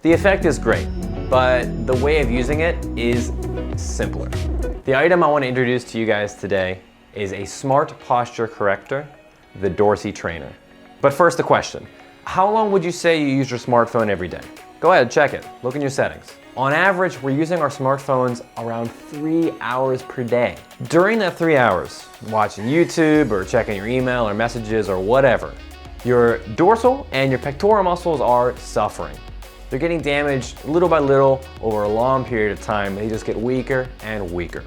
The effect is great, but the way of using it is simpler. The item I want to introduce to you guys today is a smart posture corrector, the DORSI Trainer. But first, the question. How long would you say you use your smartphone every day? Go ahead, check it. Look in your settings. On average, we're using our smartphones around 3 hours per day. During that 3 hours, watching YouTube or checking your email or messages or whatever, your dorsal and your pectoral muscles are suffering. They're getting damaged little by little over a long period of time. They just get weaker and weaker.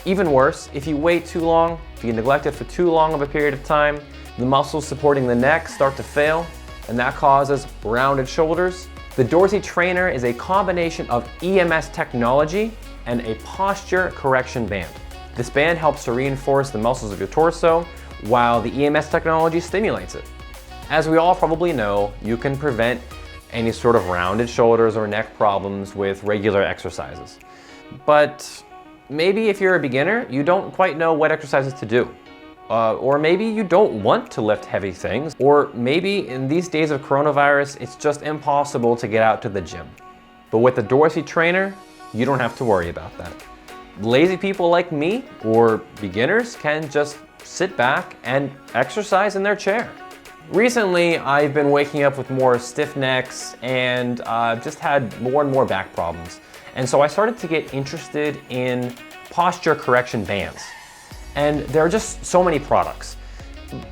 Even worse, if you wait too long, if you neglect it for too long of a period of time, the muscles supporting the neck start to fail, and that causes rounded shoulders. The DORSI Trainer is a combination of EMS technology and a posture correction band. This band helps to reinforce the muscles of your torso while the EMS technology stimulates it. As we all probably know, you can prevent any sort of rounded shoulders or neck problems with regular exercises. But maybe if you're a beginner, you don't quite know what exercises to do. Or maybe you don't want to lift heavy things. Or maybe in these days of coronavirus, it's just impossible to get out to the gym. But with the DORSI Trainer, you don't have to worry about that. Lazy people like me or beginners can just sit back and exercise in their chair. Recently, I've been waking up with more stiff necks and just had more and more back problems. And so I started to get interested in posture correction bands. And there are just so many products.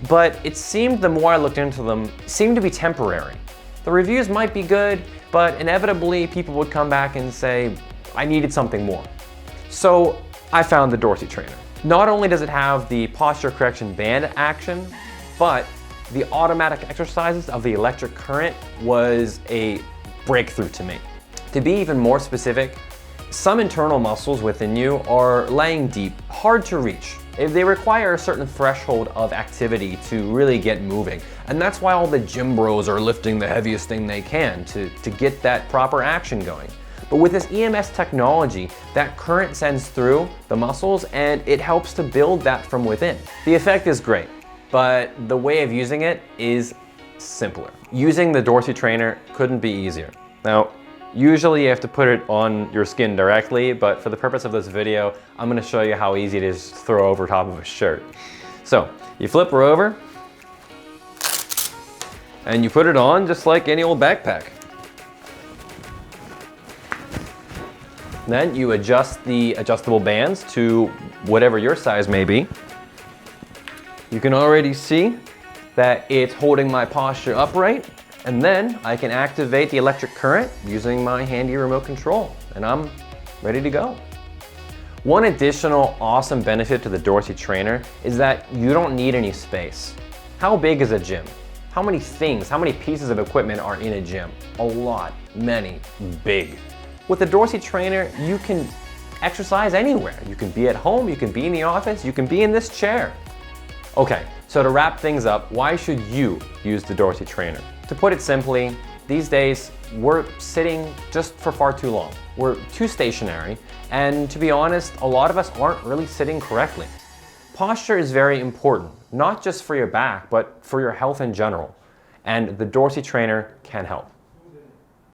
But it seemed the more I looked into them, seemed to be temporary. The reviews might be good, but inevitably people would come back and say, I needed something more. So I found the DORSI Trainer. Not only does it have the posture correction band action, but the automatic exercises of the electric current was a breakthrough to me. To be even more specific, some internal muscles within you are laying deep, hard to reach. They require a certain threshold of activity to really get moving. And that's why all the gym bros are lifting the heaviest thing they can to get that proper action going. But with this EMS technology, that current sends through the muscles and it helps to build that from within. The effect is great, but the way of using it is simpler. Using the DORSI Trainer couldn't be easier. Now, usually you have to put it on your skin directly, but for the purpose of this video, I'm gonna show you how easy it is to throw over top of a shirt. So, you flip her over, and you put it on just like any old backpack. Then you adjust the adjustable bands to whatever your size may be. You can already see that it's holding my posture upright, and then I can activate the electric current using my handy remote control, and I'm ready to go. One additional awesome benefit to the DORSI Trainer is that you don't need any space. How big is a gym? How many things, how many pieces of equipment are in a gym? A lot, many, big. With the DORSI Trainer, you can exercise anywhere. You can be at home, you can be in the office, you can be in this chair. Okay, so to wrap things up, why should you use the DORSI Trainer? To put it simply, these days, we're sitting just for far too long. We're too stationary, and to be honest, a lot of us aren't really sitting correctly. Posture is very important, not just for your back, but for your health in general, and the DORSI Trainer can help.